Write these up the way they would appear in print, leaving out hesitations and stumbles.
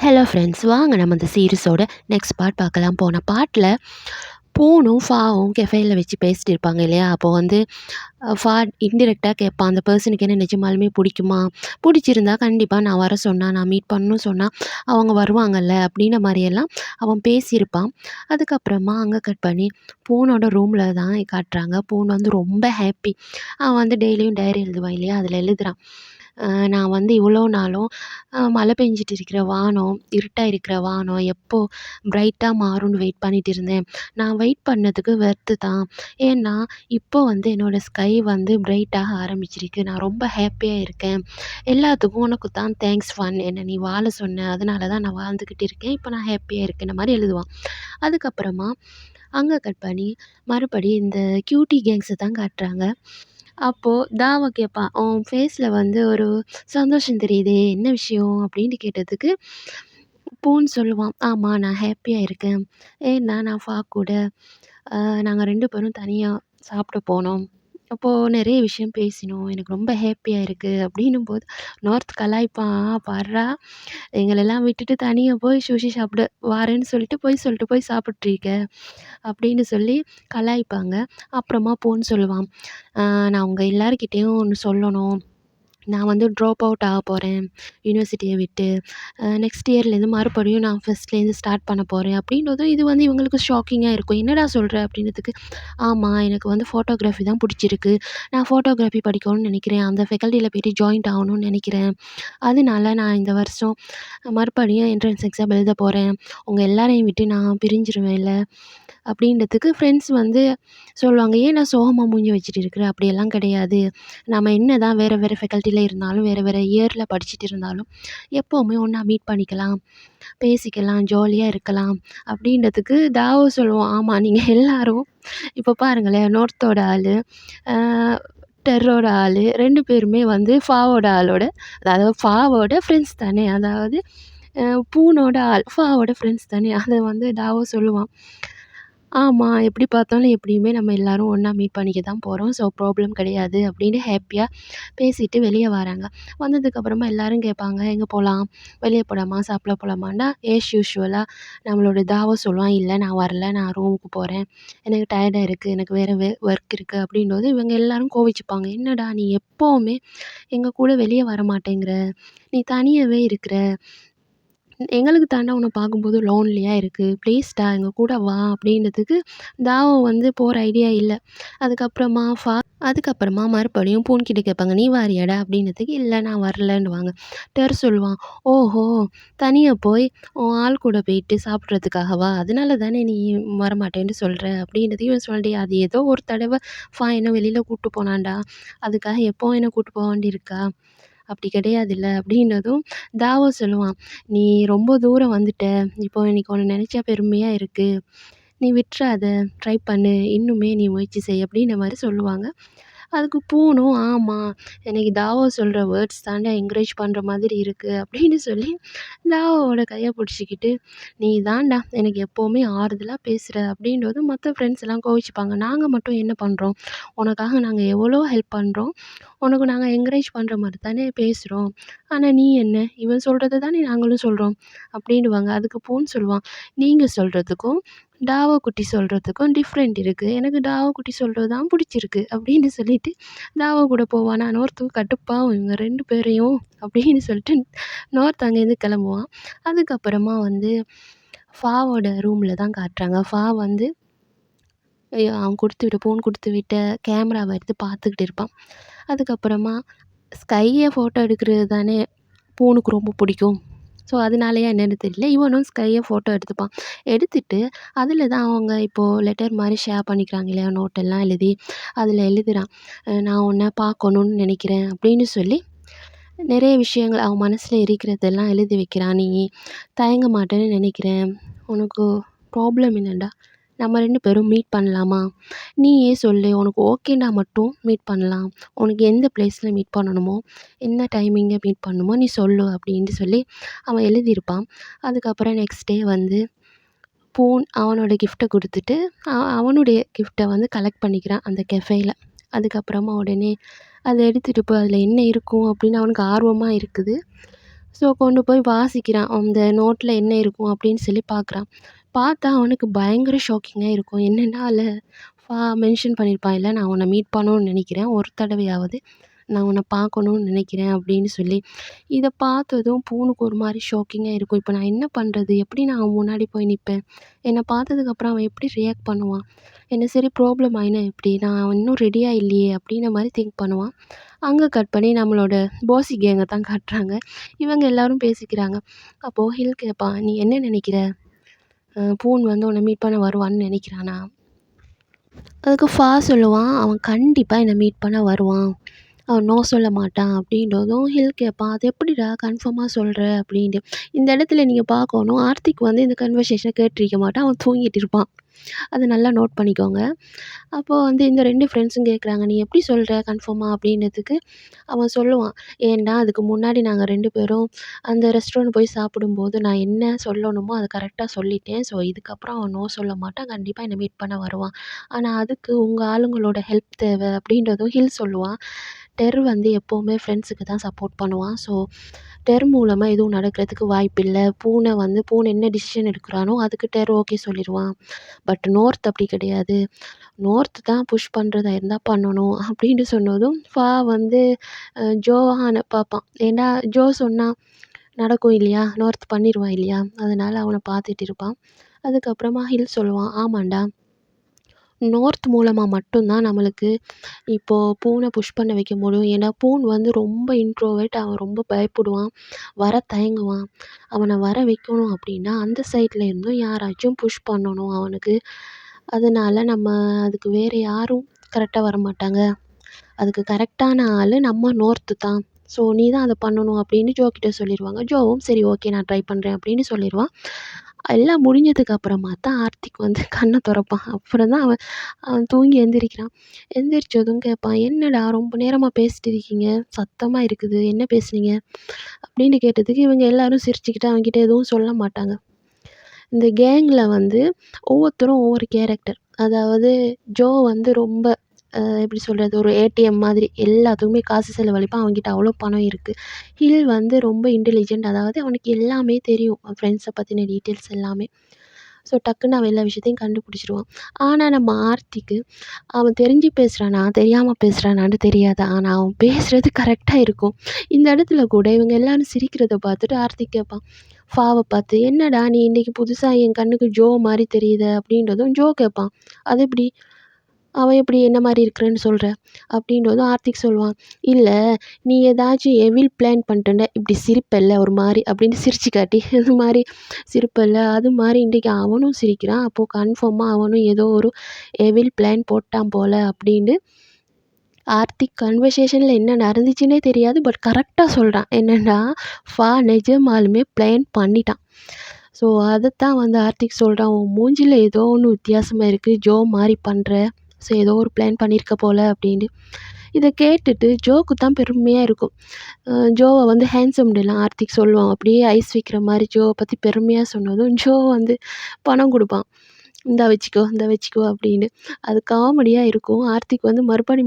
Hello friends, வாங்க நம்ம இந்த சீரிஸோட நெக்ஸ்ட் பார்ட் பார்க்கலாம். போன பார்ட்டில் பூணும் ஃபாவும் கெஃபேல வச்சு பேசிட்டு இருப்பாங்க இல்லையா? அப்போ வந்து ஃபா இன்டிரெக்டாக கேட்பான், அந்த பர்சனுக்கு என்ன நிஜமாலுமே பிடிக்குமா? பிடிச்சிருந்தா கண்டிப்பாக நான் வர சொன்னா, நான் மீட் பண்ணணும்னு சொன்னா அவங்க வருவாங்கல்ல அப்படின்ற மாதிரியெல்லாம் அவன் பேசியிருப்பான். அதுக்கப்புறமா அங்கே கட் பண்ணி பூனோட ரூமில் தான் காட்டுறாங்க. பூன் வந்து ரொம்ப ஹாப்பி. அவன் வந்து டெய்லியும் டைரி எழுதுவான் இல்லையா? அதில் எழுதுறான். நான் வந்து இவ்வளோ நாளும் மழை பெஞ்சிட்டு இருக்கிற வானம், இருட்டா இருக்கிற வானம் எப்போ பிரைட்டா மாறும்னு வெயிட் பண்ணிட்டு இருந்தேன். நான் வெயிட் பண்ணதுக்கு ஒர்த்து தான். ஏன்னா, இப்போ வந்து என்னோட ஸ்கை வந்து பிரைட்டாக ஆரம்பிச்சிருக்கு. நான் ரொம்ப ஹேப்பியா இருக்கேன். எல்லாத்துக்கும் உனக்கு தான் தேங்க்ஸ் ஃபன். என்ன நீ வாழ சொன்ன. அதனால தான் நான் வாழ்ந்துக்கிட்டு இருக்கேன். இப்போ நான் ஹேப்பியா இருக்கேன்ற மாரி எழுதுவான். அதுக்கப்புறமா அங்க கட் பண்ணி மறுபடி இந்த கியூட்டி கேங்ஸ தான் காட்டுறாங்க. அப்போ தாவ கேட்பான், "உன் ஃபேஸ்ல வந்து ஒரு சந்தோஷம் தெரியுதே! என்ன விஷயம்?" அப்படின்னு கேட்டதுக்கு, பூன்னு சொல்லுவான், "ஆமா, நான் ஹேப்பியா இருக்கேன். ஏன்னா நான் கூட அ நாங்க 2 பேரும் தனியா சாப்பிட போனோம். அப்போ நெறைய விஷயம் பேசினோம். எனக்கு ரொம்ப ஹேப்பியா இருக்கு." அப்படின்னும்போது நார்த் கலாய்ப்பான், "பார்றா! எங்களெல்லாம் விட்டுட்டு தனியா போய் சுஷி சாப்பிட வாரேன்னு சொல்லிட்டு பொய் சொல்லிட்டு போய் சாப்பிட்ருக்க." அப்படின்னு சொல்லி கலாய்ப்பாங்க. அப்புறமா பூன்னு சொல்லுவான், நான் உங்க எல்லார்கிட்டயும் ஒண்ணு சொல்லணும். நான் வந்து ட்ராப் அவுட் ஆகப்போறேன் யூனிவர்சிட்டிய விட்டு. நெக்ஸ்ட் இயர்லேருந்து மறுபடியும் நான் ஃபர்ஸ்ட்லேருந்து ஸ்டார்ட் பண்ண போறேன்." அப்படின்றதும் இது வந்து இவங்களுக்கு ஷாக்கிங்கா இருக்கும். "என்னடா சொல்ற?" அப்படின்னதுக்கு, "ஆமா, எனக்கு வந்து ஃபோட்டோகிராஃபி தான் புடிச்சிருக்கு. நான் ஃபோட்டோகிராஃபி படிக்கணும்னு நெனைக்கிறேன். அந்த ஃபேக்கல்டில போயிட்டு ஜாயின்ட் ஆகணும்னு நெனைக்கிறேன். அதனால நான் இந்த வருஷம் மறுபடியும் என்ட்ரன்ஸ் எக்ஸாம் எழுத போறேன். உங்க எல்லாரையும் விட்டு நான் பிரிஞ்சிருவேன்ல." அப்படின்றதுக்கு ஃப்ரெண்ட்ஸ் வந்து சொல்லுவாங்க, "ஏன்டா சோகமா மூஞ்சி வச்சுட்டு இருக்கிற?" "அப்படியெல்லாம் கிடையாது. நம்ம என்னதான் வேற வேற ஃபேக்கல்ட்டில இருந்தாலும், வேற வேற இயர்ல படிச்சுட்டு இருந்தாலும், எப்பவுமே ஒண்ணா மீட் பண்ணிக்கலாம், பேசிக்கலாம், ஜாலியா இருக்கலாம்." அப்படின்றதுக்கு தாவோ சொல்லுவான், "ஆமா, நீங்க எல்லாரும் இப்போ பாருங்களேன், நோர்த்தோட ஆளு, அ டெர்ரோட ஆளு 2 பேருமே வந்து ஃபாவோட ஆளோட, அதாவது ஃபாவோட ஃப்ரெண்ட்ஸ் தானே. அதாவது அ பூனோட ஆள் ஃபாவோட ஃப்ரெண்ட்ஸ் தானே." அத வந்து தாவோ சொல்லுவான். "ஆமா, எப்படி பார்த்தாலும் எப்படியுமே நம்ம எல்லாரும் ஒண்ணா மீட் பண்ணிக்க தான் போறோம். ஸோ ப்ராப்ளம் கிடையாது." அப்படின்னு ஹேப்பியா பேசிட்டு வெளிய வராங்க. வந்ததுக்கப்புறமா எல்லாரும் கேட்பாங்க, "எங்க போலாம்? வெளிய போலாமா? சாப்பிட போலாமான்னா?" யூசுவலா நம்மளோட தாவோ சொல்லுவான், "இல்ல நான் வரல. நான் ரூமுக்கு போறேன். எனக்கு டயர்டா இருக்கு. எனக்கு வேற ஒர்க் இருக்கு." அப்படின்னும்போது இவங்க எல்லாரும் கோவிச்சுப்பாங்க. "என்னடா நீ எப்பவுமே எங்க கூட வெளிய வரமாட்டேங்கிற? நீ தனியாவே இருக்கிற. எங்களுக்கு தான்டா உன்ன பார்க்கும்போது லோன்லியா இருக்கு. ப்ளீஸ்டா எங்க கூட வா." அப்படின்னதுக்கு தாவோ வந்து போற ஐடியா இல்ல. அதுக்கப்புறமா அதுக்கப்புறமா மறுபடியும் பூன்கிட்ட கேட்பாங்க, "நீ வாரியாடா?" அப்படின்னதுக்கு, "இல்ல நான் வரலன்னுவாங்க." சொல்லுவான், "ஓஹோ! தனியா போய் உன் ஆள் கூட போயிட்டு சாப்பிட்றதுக்காகவா? அதனால தானே நீ வரமாட்டேன்னு சொல்ற." அப்படின்னதுக்கு இவன் சொல்றான், "டேய், அது ஏதோ ஒரு தடவ என்ன வெளியில கூட்டு போனான்டா. அதுக்காக எப்பவும் என்ன கூட்டு போ வேண்டியிருக்கா? அப்படி கிடையாதுல்ல." அப்படின்னதும் தாவோ சொல்லுவான், "நீ ரொம்ப தூரம் வந்துட்ட. இப்போ எனக்கு உன்ன நெனச்சா பெருமையா இருக்கு. நீ விட்றாத. ட்ரை பண்ணு. இன்னுமே நீ முயற்சி செய்." அப்படின்ற மாரி சொல்லுவாங்க. அதுக்கு பூணும், "ஆமா, எனக்கு தாவோ சொல்ற வேர்ட்ஸ் தான்டா என்கரேஜ் பண்ற மாதிரி இருக்கு." அப்படின்னு சொல்லி தாவோட கைய புடிச்சுக்கிட்டு, "நீ தான்டா எனக்கு எப்பவுமே ஆறுதலா பேசுற." அப்படின்றதும் மத்த ஃப்ரெண்ட்ஸ் எல்லாம் கோவிச்சுப்பாங்க. "நாங்க மட்டும் என்ன பண்றோம்? உனக்காக நாங்க எவ்வளோ ஹெல்ப் பண்றோம். உனக்கு நாங்க என்கரேஜ் பண்ற மாரி தானே பேசுறோம். ஆனா நீ என்ன? இவன் சொல்றத தானே நாங்களும் சொல்றோம்." அப்படின்னுவாங்க. அதுக்கு பூன்னு சொல்லுவான், "நீங்க சொல்றதுக்கும், டாவோ குட்டி சொல்றதுக்கும் டிஃப்ரெண்ட் இருக்கு. எனக்கு டாவோ குட்டி சொல்றது தான் புடிச்சிருக்கு." அப்படின்னு சொல்லிட்டு தாவா கூட போவான். நான் நோர்த்துக்கு கடுப்பாவும் இவங்க 2 பேரையும் அப்படின்னு சொல்லிட்டு நோர்த் அங்கேருந்து கிளம்புவான். அதுக்கப்புறமா வந்து ஃபாவோட ரூம்ல தான் காட்டுறாங்க. ஃபா வந்து அவன் ஃபோன் குடுத்து விட்ட கேமராவ எடுத்து பார்த்துக்கிட்டு இருப்பான். அதுக்கப்புறமா ஸ்கைய ஃபோட்டோ எடுக்கிறது தானே பூனுக்கு ரொம்ப பிடிக்கும். ஸோ, அதனாலயா என்னன்னு தெரியல. இவனும் ஸ்கைய ஃபோட்டோ எடுத்துப்பான். எடுத்துட்டு அதில தான் அவங்க இப்போ லெட்டர் மாரி ஷேர் பண்ணிக்கிறாங்க இல்லையா? நோட்டெல்லாம் எழுதி அதில எழுதுறான். "நான் உன்ன பார்க்கணும்னு நினைக்கிறேன்." அப்படின்னு சொல்லி நிறைய விஷயங்கள் அவன் மனசுல இருக்கிறதெல்லாம் எழுதி வைக்கிறான். "நீ தயங்க மாட்டேன்னு நினைக்கிறேன். உனக்கு ப்ராப்ளம் என்னடா? நம்ம 2 பேரும் மீட் பண்ணலாமா? நீயே சொல்லு. உனக்கு ஓகேன்னா மட்டும் மீட் பண்ணலாம். உனக்கு எந்த பிளேஸ்ல மீட் பண்ணணுமோ, என்ன டைமிங்ல மீட் பண்ணணுமோ நீ சொல்லு." அப்படின்ட்டு சொல்லி அவன் எழுதியிருப்பான். அதுக்கப்புறம் நெக்ஸ்ட் டே வந்து அவனோட கிஃப்ட்ட குடுத்துட்டு, அவனுடைய கிஃப்ட்ட வந்து கலெக்ட் பண்ணிக்கிறான் அந்த கெஃபேல. அதுக்கப்புறமா உடனே அத எடுத்துட்டு போய் அதில என்ன இருக்கும் அப்படின்னு அவனுக்கு ஆர்வமா இருக்குது. ஸோ கொண்டு போய் வாசிக்கிறான். அந்த நோட்ல என்ன இருக்கும் அப்படின்னு சொல்லி பார்க்குறான். பார்த்தா அவனுக்கு பயங்கர ஷாக்கிங்கா இருக்கும். என்னன்னா அதில மென்ஷன் பண்ணியிருப்பான். "இல்ல நான் உன்ன மீட் பண்ணணும்னு நினைக்கிறேன். ஒரு தடவையாவது நான் உன்ன பார்க்கணும்னு நினைக்கிறேன்" அப்படின்னு சொல்லி. இத பார்த்ததும் பூனுக்கு ஒரு மாரி ஷாக்கிங்கா இருக்கும். இப்ப நான் என்ன பண்றது? எப்படி நான் அவன் முன்னாடி போய் நிப்பேன்? என்ன பார்த்ததுக்கப்புறம் அவன் எப்படி ரியாக்ட் பண்ணுவான்? என்ன சரி ப்ராப்ளம் ஆயினா எப்படி? நான் இன்னும் ரெடியா இல்லையே! அப்படின்ற மாரி திங்க் பண்ணுவான். அங்க கட் பண்ணி நம்மளோட பாசி கேங்க தான் காட்டுறாங்க. இவங்க எல்லாரும் பேசிக்கிறாங்க. அப்போ ஹில் கேட்பான், "நீ என்ன நினைக்கிற? பூன் வந்து உன்ன மீட் பண்ண வருவான்னு நினைக்கிறானா?" அதுக்கு சொல்லுவான், "அவன் கண்டிப்பா என்ன மீட் பண்ண வருவான். அவன் நோ சொல்ல மாட்டான்." அப்படின்றதும் ஹில் கேட்பான், "அது எப்படிடா கன்ஃபார்மா சொல்ற?" அப்படின்ட்டு. இந்த இடத்துல நீங்க பார்க்கணும், ஆர்த்திக் வந்து இந்த கன்வர்சேஷன கேட்டுருக்க மாட்டான். அவன் தூங்கிட்டு இருப்பான். அத நல்லா நோட் பண்ணிக்கோங்க. அப்போ வந்து இந்த 2 ஃப்ரெண்ட்ஸும் கேட்குறாங்க, "நீ எப்படி சொல்ற கன்ஃபார்மா?" அப்படின்னதுக்கு அவன் சொல்லுவான், "ஏன்டா அதுக்கு முன்னாடி நாங்க 2 பேரும் அந்த ரெஸ்டாரண்ட் போய் சாப்பிடும்போது நான் என்ன சொல்லணுமோ அத கரெக்ட்டா சொல்லிட்டேன். ஸோ இதுக்கப்புறம் அவன் நோ சொல்ல மாட்டான். கண்டிப்பா என்ன மீட் பண்ண வருவான். ஆனா அதுக்கு உங்க ஆளுங்களோட ஹெல்ப் தேவ." அப்படின்றதும் ஹில் சொல்லுவான், "டெர் வந்து எப்பவுமே ஃப்ரெண்ட்ஸுக்கு தான் சப்போர்ட் பண்ணுவான். ஸோ டெர் மூலமா எதுவும் நடக்கிறதுக்கு வாய்ப்பில்ல. பூனை என்ன டிசிஷன் எடுக்கிறானோ அதுக்கு டெர் ஓகே சொல்லிருவான். பட் நோர்த் அப்படி கிடையாது. நோர்த் தான் புஷ் பண்றதா இருந்தா பண்ணணும்." அப்படின்னு சொன்னதும் வந்து ஜோவான பார்ப்பான். ஏன்னா ஜோ சொன்னா நடக்கும் இல்லையா? நார்த் பண்ணிருவான் இல்லையா? அதனால அவன பார்த்துட்டு இருப்பான். அதுக்கப்புறமா ஹில் சொல்லுவான், "ஆமான்டா. நார்த் மூலமா மட்டும் தான் நம்மளுக்கு இப்போ பூன புஷ் பண்ண வைக்க முடியும். ஏன்னா பூன் வந்து ரொம்ப இன்ட்ரோவர்ட். அவன் ரொம்ப பயப்படுவான். வர தயங்குவான். அவன வர வைக்கணும் அப்படின்னா, அந்த சைட்ல இருந்தும் யாராச்சும் புஷ் பண்ணணும் அவனுக்கு. அதனால நம்ம அதுக்கு வேற யாரும் கரெக்ட்டா வரமாட்டாங்க. அதுக்கு கரெக்ட்டான ஆளு நம்ம நார்த்து தான். ஸோ நீ தான் அத பண்ணணும்." அப்படின்னு ஜோ கிட்ட சொல்லிருவாங்க. ஜோவும் சரி ஓகே நான் ட்ரை பண்றேன் அப்படின்னு சொல்லிருவான். எல்லாம் முடிஞ்சதுக்கு அப்புறமா தான் ஆர்த்திக் வந்து கண்ண தொறப்பான். அப்புறம் தான் அவன் அவன் தூங்கி எந்திரிக்கிறான். எந்திரிச்சதும் கேட்பான், "என்னடா ரொம்ப நேரமா பேசிட்டு இருக்கீங்க? சத்தமா இருக்குது. என்ன பேசுனீங்க?" அப்படின்னு கேட்டதுக்கு இவங்க எல்லாரும் சிரிச்சுக்கிட்டு அவன்கிட்ட எதுவும் சொல்ல மாட்டாங்க. இந்த கேங்ல வந்து ஒவ்வொருத்தரும் ஒவ்வொரு கேரக்டர். அதாவது ஜோ வந்து ரொம்ப எப்படி சொல்றது? ஒரு ஏடிஎம் மாதிரி எல்லாத்துக்குமே காசு செலவழிப்பான். அவன்கிட்ட அவ்வளோ பணம் இருக்கு. ஹில் வந்து ரொம்ப இன்டெலிஜென்ட். அதாவது அவனுக்கு எல்லாமே தெரியும். ஃப்ரெண்ட்ஸ பத்தின டீட்டெயில்ஸ் எல்லாமே. ஸோ டக்குன்னு அவன் எல்லா விஷயத்தையும் கண்டுபிடிச்சிருவான். ஆனா நம்ம ஆர்த்திக்கு அவன் தெரிஞ்சு பேசுறானா, தெரியாம பேசுறானான்னு தெரியாது. ஆனா அவன் பேசுறது கரெக்ட்டா இருக்கும். இந்த இடத்துல கூட இவங்க எல்லாரும் சிரிக்கிறத பார்த்துட்டு ஆர்த்திக் கேட்பான். பார்த்து, "என்னடா நீ இன்னைக்கு புதுசா என் கண்ணுக்கு ஜோ மாரி தெரியுத?" அப்படின்றதும் ஜோ கேட்பான், "அது எப்படி? அவன் எப்படி என்ன மாரி இருக்கிறேன்னு சொல்ற?" அப்படின்றதும் ஆர்த்திக் சொல்லுவான், "இல்ல நீ ஏதாச்சும் எவில் பிளான் பண்ணிட்டேன்னா இப்படி சிரிப்பல்ல ஒரு மாரி" அப்படின்னு சிரிச்சு காட்டி இது மாரி சிரிப்பல்ல, அது மாரி இன்னைக்கு அவனும் சிரிக்கிறான். அப்போ கன்ஃபார்மா அவனும் ஏதோ ஒரு எவில் பிளான் போட்டான் போல அப்படின்னு ஆர்த்திக் கன்வர்சேஷன்ல என்ன நடந்துச்சுன்னே தெரியாது. பட் கரெக்ட்டா சொல்றான். என்னன்னா, நிஜமாலுமே பிளான் பண்ணிட்டான். ஸோ அதத்தான் வந்து ஆர்த்திக் சொல்றான், "உன் மூஞ்சில ஏதோ ஒண்ணு வித்தியாசமா இருக்கு. ஜோ மாரி பண்ற. ஸோ ஏதோ ஒரு பிளான் பண்ணியிருக்க போல" அப்படின்னு. இத கேட்டுட்டு ஜோக்கு தான் பெருமையா இருக்கும். ஜோவ வந்து ஹேண்ட்ஸம்டுலாம் ஆர்த்திக் சொல்லுவான். அப்படியே ஐஸ் வைக்கிற மாரி ஜோவ பத்தி பெருமையா சொன்னதும், ஜோ வந்து பணம் குடுப்பான். "இந்தா வச்சுக்கோ, இந்தா வச்சுக்கோ" அப்படின்னு. அது காமெடியா இருக்கும். ஆர்த்திக் வந்து மறுபடி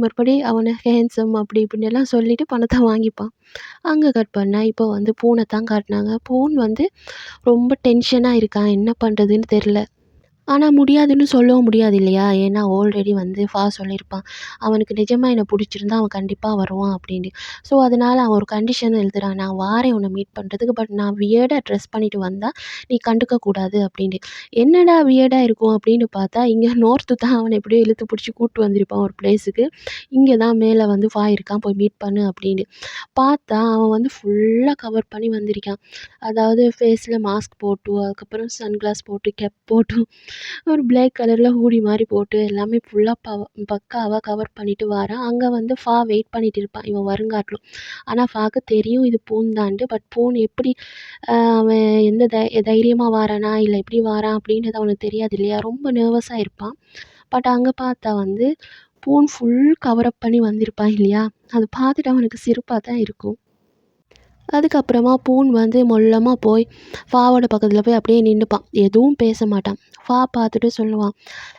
அவன ஹேண்ட்ஸம் அப்படி இப்படின்னுலாம் சொல்லிட்டு பணத்த வாங்கிப்பான். அங்க கட் பண்ணா, இப்போ வந்து பூன தான் காட்டுனாங்க. பூன் வந்து ரொம்ப டென்ஷனா இருக்கான். என்ன பண்றதுன்னு தெரியல. ஆனா முடியாதுன்னு சொல்லவும் முடியாது இல்லையா? ஏன்னா ஆல்ரெடி வந்து சொல்லியிருப்பான். அவனுக்கு நிஜமா என்ன புடிச்சிருந்தா அவன் கண்டிப்பா வருவான் அப்படின்னு. ஸோ அதனால அவன் ஒரு கண்டிஷன் எழுதுறான். "நான் வாரேன் உன்ன மீட் பண்றதுக்கு. பட் நான் வியர்டா ட்ரெஸ் பண்ணிட்டு வந்தா நீ கண்டுக்க கூடாது" அப்படின்னு. என்னடா வியர்டா இருக்கும் அப்படின்னு பார்த்தா, இங்க நார்த்து தான் அவன எப்படியோ இழுத்து புடிச்சு கூட்டு வந்திருப்பான் ஒரு பிளேஸுக்கு. இங்க தான் மேல வந்து இருக்கான் போய் மீட் பண்ணு அப்படின்னு. பார்த்தா அவன் வந்து ஃபுல்லா கவர் பண்ணி வந்திருக்கான். அதாவது ஃபேஸ்ல மாஸ்க் போட்டு, அதுக்கப்புறம் சன்கிளாஸ் போட்டு, கேப் போட்டு ஒரு பிளாக் கலர்ல ஹூடி மாரி போட்டு எல்லாமே ஃபுல்லா பக்காவா கவர் பண்ணிட்டு வாரான். அங்க வந்து வெயிட் பண்ணிட்டு இருப்பான். இவன் வருங்காட்டிலும். ஆனா க்கு தெரியும் இது பூன் தான்ட்டு. பட் பூன் எப்படி அவன் எந்த தைரியமா வாரானா, இல்ல எப்படி வாரான் அப்படின்றது அவனுக்கு தெரியாது இல்லையா? ரொம்ப நர்வஸா இருப்பான். பட் அங்க பார்த்தா வந்து பூன் ஃபுல் கவர் அப் பண்ணி வந்திருப்பான் இல்லையா? அத பார்த்துட்டு அவனுக்கு சிரிப்பா தான் இருக்கும். அதுக்கப்புறமா பூன் வந்து மொல்லமா போய் வோட பக்கத்துல போய் அப்படியே நின்னுப்பான். எதுவும் பேச மாட்டான். பார்த்துட்டு சொல்லுவான்,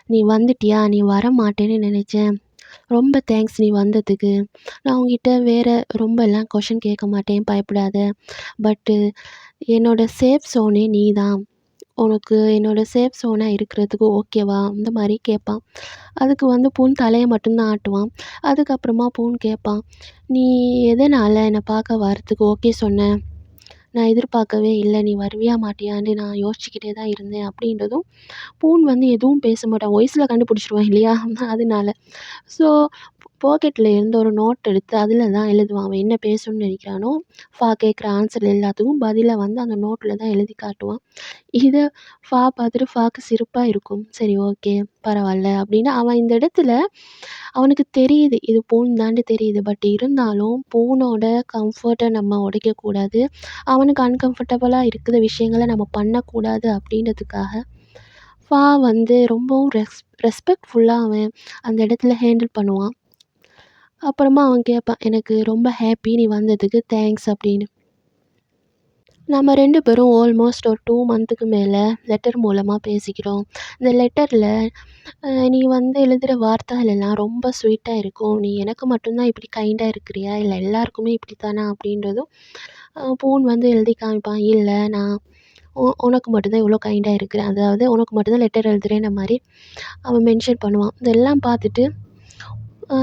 "நீ வந்துட்டியா? நீ வரமாட்டேன்னு நினைச்சேன். ரொம்ப தேங்க்ஸ் நீ வந்ததுக்கு. நான் உன்கிட்ட வேற ரொம்பலாம் கொஸ்டின் கேட்க மாட்டேன், பயப்படாத. பட்டு என்னோட சேஃப் ஸோனே நீ தான். உனக்கு என்னோட சேஃப் ஸோனா இருக்கிறதுக்கு ஓகேவா? அந்த மாரி கேட்பான். அதுக்கு வந்து பூன் தலைய மட்டும் தான் ஆட்டுவான். அதுக்கப்புறமா பூன் கேட்பான், "நீ எதனால என்ன பார்க்க வரதுக்கு ஓகே சொன்ன? நான் எதிர்பார்க்கவே இல்ல. நீ வருவியா மாட்டியான்னு நான் யோசிச்சுக்கிட்டே தான் இருந்தேன்." அப்படின்றதும் பூன் வந்து எதுவும் பேச மாட்டான். வாய்ஸ்ல கண்டுபிடிச்சிருவான் இல்லையா? அதனால. ஸோ பாக்கெட்ல இருந்து ஒரு நோட் எடுத்து அதில தான் எழுதுவான். அவன் என்ன பேசணும்னு நினைக்கிறானோ, கேட்குற ஆன்சர் எல்லாத்துக்கும் பதில வந்து அந்த நோட்ல தான் எழுதி காட்டுவான். இத பார்த்துட்டு சிரிப்பா இருக்கும். சரி ஓகே பரவால்ல அப்படின்னு அவன் இந்த இடத்துல அவனுக்கு தெரியுது. இது பூன் தான்ட்டு தெரியுது. பட் இருந்தாலும் பூனோட கம்ஃபர்ட்ட நம்ம உடைக்கக்கூடாது. அவனுக்கு அன்கம்ஃபர்டபுளா இருக்கிற விஷயங்கள நம்ம பண்ணக்கூடாது அப்படின்றதுக்காக, வந்து ரொம்பவும் ரெஸ்பெக்ட்ஃபுல்லா அவன் அந்த இடத்துல ஹேண்டில் பண்ணுவான். அப்புறமா அவன் கேட்பான், "எனக்கு ரொம்ப ஹேப்பி நீ வந்ததுக்கு தேங்க்ஸ்" அப்படின்னு. நம்ம 2 பேரும் ஆல்மோஸ்ட் ஒரு 2 மந்த்துக்கு மேல லெட்டர் மூலமா பேசிக்கிறோம். இந்த லெட்டர்ல நீ வந்து எழுதுற வார்த்தைகள் எல்லாம் ரொம்ப ஸ்வீட்டா இருக்கும். நீ எனக்கு மட்டும் தான் இப்படி கைண்டா இருக்கிறியா? இல்ல எல்லாருக்குமே இப்படித்தானா? அப்படின்றதும் பூன் வந்து எழுதி காமிப்பான். இல்ல நான் உனக்கு மட்டும் தான் இவ்வளோ கைண்டா இருக்கிறேன். அதாவது உனக்கு மட்டும் தான் லெட்டர் எழுதுறேன்ற மாரி அவன் மென்ஷன் பண்ணுவான். இதெல்லாம் பார்த்துட்டு அ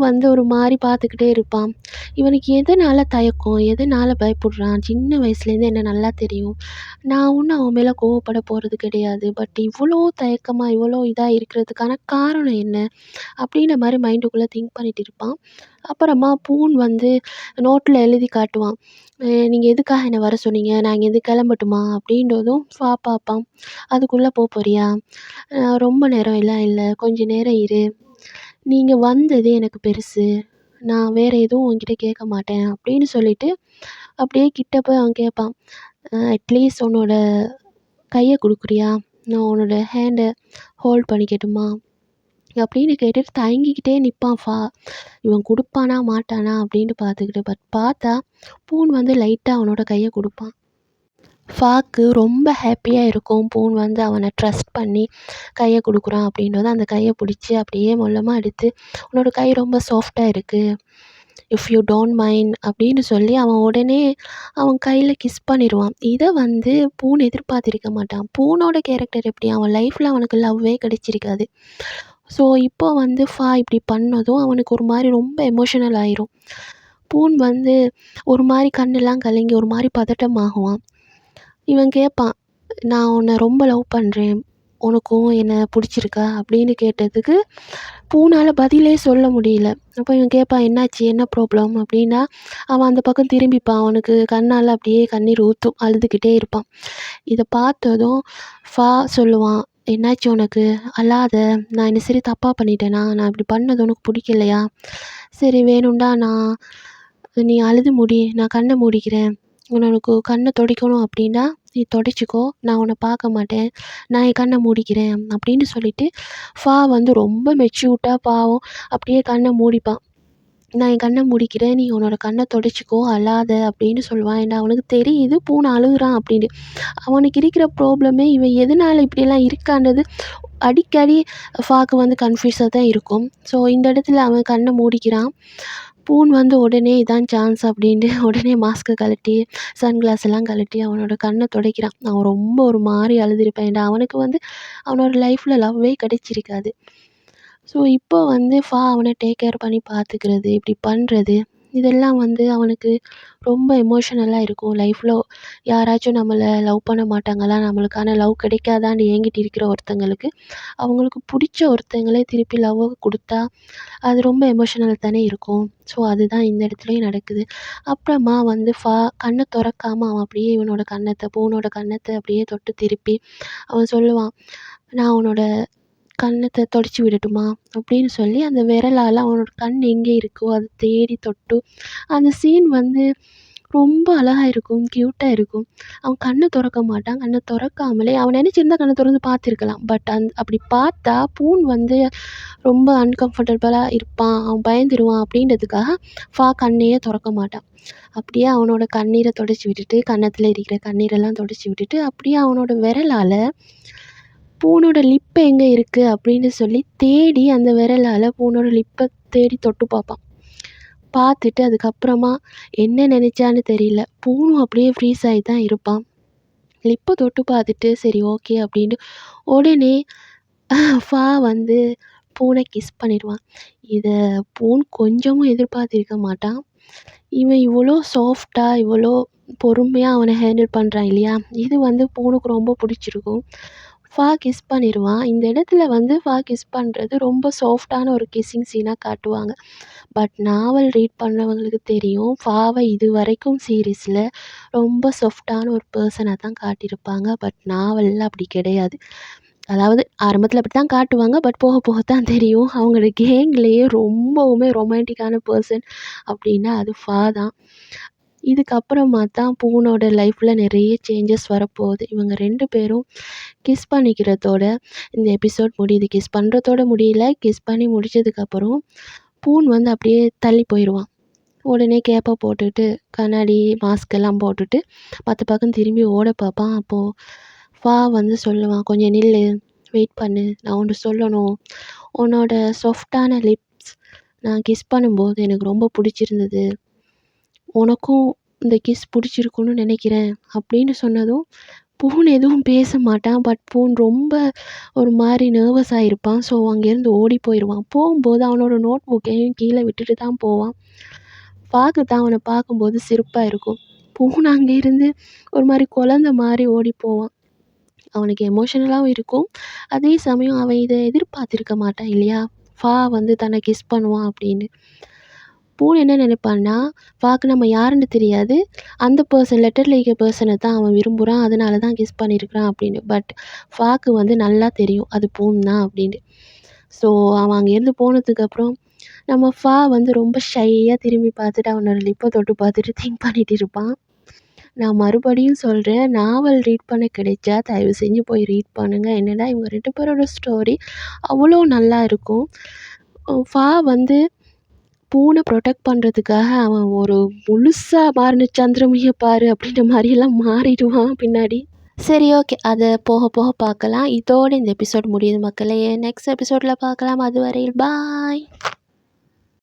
வந்து ஒரு மாரி பார்த்துக்கிட்டே இருப்பான். இவனுக்கு எதனால தயக்கம்? எதனால பயப்படுறான்? சின்ன வயசுலேருந்து என்ன நல்லா தெரியும். நான் ஒண்ணும் அவன் மேல கோவப்பட போறது கிடையாது. பட் இவ்வளோ தயக்கமா, இவ்வளோ இதா இருக்கிறதுக்கான காரணம் என்ன? அப்படின்ற மாரி மைண்டுக்குள்ள திங்க் பண்ணிட்டு இருப்பான். அப்புறமா பூன் வந்து நோட்ல எழுதி காட்டுவான். நீங்க எதுக்காக என்ன வர சொன்னீங்க? நான் இங்கேருந்து கிளம்பட்டுமா?" அப்படின்றதும் பார்ப்பான். "அதுக்குள்ள போறியா? ரொம்ப நேரம் எல்லாம் இல்ல. கொஞ்ச நேரம் இரு. நீங்க வந்தது எனக்கு பெருசு. நான் வேற எதுவும் உன்கிட்ட கேட்க மாட்டேன்." அப்படின்னு சொல்லிட்டு, அப்படியே கிட்ட போய் அவன் கேட்பான். அட்லீஸ்ட் உன்னோட கைய குடுக்குறியா? நான் உன்னோட ஹேண்ட ஹோல்ட் பண்ணிக்கட்டுமா?" அப்படின்னு கேட்டுட்டு தயங்கிக்கிட்டே நிப்பான் இவன் குடுப்பானா, மாட்டானா அப்படின்னு பார்த்துக்கிட்டு. பட் பார்த்தா, பூன் வந்து லைட்டா அவனோட கைய குடுப்பான். ரொம்ப ஹேப்பியா இருக்கும். பூன் வந்து அவன ட்ரஸ்ட் பண்ணி கைய குடுக்குறான் அப்படின்னதும், அந்த கைய பிடிச்சு அப்படியே மொல்லமா எடுத்து, "உன்னோட கை ரொம்ப சாஃப்ட்டா இருக்கு. இஃப் யூ டோன்ட் மைண்ட்" அப்படின்னு சொல்லி அவன் உடனே அவன் கையில கிஸ் பண்ணிருவான். இத வந்து பூன் எதிர்பார்த்திருக்க மாட்டான். பூனோட கேரக்டர் எப்படி? அவன் லைஃப்ல அவனுக்கு லவ்வே கிடைச்சிருக்காது. ஸோ இப்போ வந்து இப்படி பண்ணதும் அவனுக்கு ஒரு மாரி ரொம்ப எமோஷனல் ஆயிரும். பூன் வந்து ஒரு மாரி கண்ணெல்லாம் கலங்கி ஒரு மாரி பதட்டமாகுவான். இவன் கேட்பான், "நான் உன்ன ரொம்ப லவ் பண்றேன். உனக்கும் என்ன புடிச்சிருக்கா?" அப்படின்னு கேட்டதுக்கு, பூனால பதிலே சொல்ல முடியல. அப்போ இவன் கேட்பான், "என்னாச்சு? என்ன ப்ராப்ளம்?" அப்படின்னா, அவன் அந்த பக்கம் திரும்பிப்பான். அவனுக்கு கண்ணால அப்படியே கண்ணீர் ஊத்தும். அழுதுகிட்டே இருப்பான். இத பார்த்ததும் சொல்லுவான், "என்னாச்சு உனக்கு? அழாத. நான் என்ன சரி தப்பா பண்ணிட்டேனா? நான் இப்படி பண்ணது உனக்கு பிடிக்கலையா? சரி வேணும்டா நீ அழுது முடி. நான் கண்ண மூடிக்கிறேன். உனக்கு கண்ண துடைக்கணும் அப்படின்னா, நீ துடைச்சிக்கோ. நான் உன்ன பார்க்க மாட்டேன். நான் என் கண்ண மூடிக்கிறேன்." அப்படின்னு சொல்லிட்டு, வந்து ரொம்ப மெச்சூர்டா பாவம் அப்படியே கண்ண மூடிப்பான். "நான் என் கண்ண மூடிக்கிறேன். நீ உன்னோட கண்ண துடைச்சிக்கோ. அழாத" அப்படின்னு சொல்லுவான். ஏன்டா அவனுக்கு தெரியுது பூனை அழுகுறான் அப்படின்னு. அவனுக்கு இருக்கிற ப்ராப்ளமே இவன் எதனால இப்படியெல்லாம் இருக்கான்றது அடிக்கடி வந்து கன்ஃப்யூஸா தான் இருக்கும். ஸோ இந்த இடத்துல அவன் கண்ண மூடிக்கிறான். பூன் வந்து உடனே இதான் சான்ஸ் அப்படின்ட்டு உடனே மாஸ்க்க கழட்டி, சன்கிளாஸ் எல்லாம் கழட்டி அவனோட கண்ண துடைக்கிறான். அவன் ரொம்ப ஒரு மாரி அழுதுருப்பான். ஏன்டா அவனுக்கு வந்து அவனோட லைஃப்ல லவ்வே கிடைச்சிருக்காது. ஸோ இப்போ வந்து அவன டேக் கேர் பண்ணி பார்த்துக்கிறது, இப்படி பண்றது, இதெல்லாம் வந்து அவனுக்கு ரொம்ப எமோஷனலா இருக்கும். லைஃப்ல யாராச்சும் நம்மள லவ் பண்ண மாட்டாங்களா? நம்மளுக்கான லவ் கிடைக்காதான்னு ஏங்கிட்டு இருக்கிற ஒருத்தங்களுக்கு, அவங்களுக்கு புடிச்ச ஒருத்தங்களே திருப்பி லவ்வ குடுத்தா, அது ரொம்ப எமோஷனல் தானே இருக்கும். ஸோ அதுதான் இந்த இடத்துலயும் நடக்குது. அப்புறமா வந்து கண்ண தொறக்காம அவன் அப்படியே இவனோட பூனோட கன்னத்த அப்படியே தொட்டு திருப்பி அவன் சொல்லுவான், "நான் உன்னோட கன்னத்த தொடச்சு விடட்டுமா?" அப்படின்னு சொல்லி அந்த விரலால அவனோட கண் எங்கே இருக்கோ அத தேடி தொட்டு, அந்த சீன் வந்து ரொம்ப அழகா இருக்கும். கியூட்டா இருக்கும். அவன் கண்ண தொறக்க மாட்டான். கண்ண தொறக்காமலே அவன் நெனச்சிருந்தா கண்ண தொறந்து பார்த்துருக்கலாம். பட் அப்படி பார்த்தா பூன் வந்து ரொம்ப அன்கம்ஃபர்டபுளா இருப்பான். அவன் பயந்துருவான் அப்படின்றதுக்காக கண்ணையே தொறக்க மாட்டான். அப்படியே அவனோட கண்ணீர தொடச்சு விட்டுட்டு, கன்னத்துல இருக்கிற கண்ணீரெல்லாம் தொடச்சு விட்டுட்டு, அப்படியே அவனோட விரலால பூனோட லிப் எங்கே இருக்குது அப்படின்னு சொல்லி தேடி அந்த விரலால் பூனோட லிப்பை தேடி தொட்டு பார்ப்பான். பார்த்துட்டு அதுக்கப்புறமா என்ன நினச்சான்னு தெரியல, பூனும் அப்படியே ஃப்ரீஸ் ஆகி தான் இருப்பான். லிப்பை தொட்டு பார்த்துட்டு சரி ஓகே அப்படின்னு உடனே ஃபா வந்து பூனை கிஸ் பண்ணிடுவான். இதை பூன் கொஞ்சமும் எதிர்பார்த்திருக்க மாட்டான். இவன் இவ்வளோ சாஃப்டாக இவ்வளோ பொறுமையாக அவனை ஹேண்டில் பண்ணுறான் இல்லையா, இது வந்து பூனுக்கு ரொம்ப பிடிச்சிருக்கும். ஃபா கிஸ் பண்ணிடுவான். இந்த இடத்துல வந்து ஃபா கிஸ் பண்ணுறது ரொம்ப சாஃப்டான ஒரு கிஸ்ஸிங் சீனாக காட்டுவாங்க. பட் நாவல் ரீட் பண்ணவங்களுக்கு தெரியும், ஃபாவை இது வரைக்கும் சீரீஸில் ரொம்ப சாஃப்டான ஒரு பர்சனாக தான் காட்டியிருப்பாங்க. பட் நாவலில் அப்படி கிடையாது. அதாவது ஆரம்பத்தில் அப்படி தான் காட்டுவாங்க. பட் போக போக தான் தெரியும் அவங்களோட கேங்லேயே ரொம்பவுமே ரொமான்டிக்கான பர்சன் அப்படின்னா அது ஃபா தான். இதுக்கப்புறமா தான் பூனோட லைஃப்பில் நிறைய சேஞ்சஸ் வரப்போகுது. இவங்க 2 பேரும் கிஸ் பண்ணிக்கிறதோட இந்த எபிசோட் முடியுது. கிஸ் பண்ணுறதோட முடியல, கிஸ் பண்ணி முடித்ததுக்கப்புறம் பூன் வந்து அப்படியே தள்ளி போயிடுவான். உடனே கேப்பை போட்டுட்டு கண்ணாடி மாஸ்கெல்லாம் போட்டுட்டு மற்ற பக்கம் திரும்பி ஓட பார்ப்பான். அப்போது ஃபா வந்து சொல்லுவான், கொஞ்சம் நில்லு, வெயிட் பண்ணு, நான் ஒன்று சொல்லணும். உன்னோட சாஃப்டான லிப்ஸ் நான் கிஸ் பண்ணும்போது எனக்கு ரொம்ப பிடிச்சிருந்தது, உனக்கும் இந்த கிஸ் பிடிச்சிருக்குன்னு நினைக்கிறேன் அப்படின்னு சொன்னதும் பூன் எதுவும் பேச மாட்டான். பட் பூன் ரொம்ப ஒரு மாதிரி நர்வஸ் ஆகிருப்பான். ஸோ அங்கேருந்து ஓடி போயிடுவான். போகும்போது அவனோட நோட் புக்கையும் கீழே விட்டுட்டு தான் போவான். தான் அவனை பார்க்கும்போது சிரிப்பாக இருக்கும். பூன் அங்கேருந்து ஒரு மாதிரி குழந்த மாதிரி ஓடி போவான். அவனுக்கு எமோஷனலாகவும் இருக்கும். அதே சமயம் அவன் இதை எதிர்பார்த்திருக்க மாட்டான் இல்லையா, ஃபா வந்து தன்னை கிஸ் பண்ணுவான் அப்படின்னு. பூன் என்ன நினைப்பான்னா, ஃபாக்கு நம்ம யாருன்னு தெரியாது, அந்த பர்சன் லெட்டரில் இருக்க பர்சனை தான் அவன் விரும்புகிறான், அதனால தான் கிஸ் பண்ணியிருக்கிறான் அப்படின்னு. பட் ஃபாக்கு வந்து நல்லா தெரியும் அது பூன் தான் அப்படின்னு. ஸோ அவன் அங்கேருந்து போனதுக்கப்புறம் நம்ம ஃபா வந்து ரொம்ப ஷையாக திரும்பி பார்த்துட்டு அவனோட லிப்பை தொட்டு பார்த்துட்டு திங்க் பண்ணிட்டு இருப்பான். நான் மறுபடியும் சொல்கிறேன், நாவல் ரீட் பண்ண கிடைச்சா தயவு செஞ்சு போய் ரீட் பண்ணுங்கள். என்னடா இவங்க 2 பேரோட ஸ்டோரி அவ்வளோ நல்லா இருக்கும். ஃபா வந்து பூனை ப்ரொடெக்ட் பண்ணுறதுக்காக அவன் ஒரு முழுசாக மாறின சந்திரமுகியை பாரு அப்படின்ற மாதிரியெல்லாம் மாறிடுவான் பின்னாடி. சரி ஓகே, அதை போக போக பார்க்கலாம். இதோடு இந்த எபிசோட் முடியுது மக்களே. நெக்ஸ்ட் எபிசோடில் பார்க்கலாம். அதுவரையில் பாய்.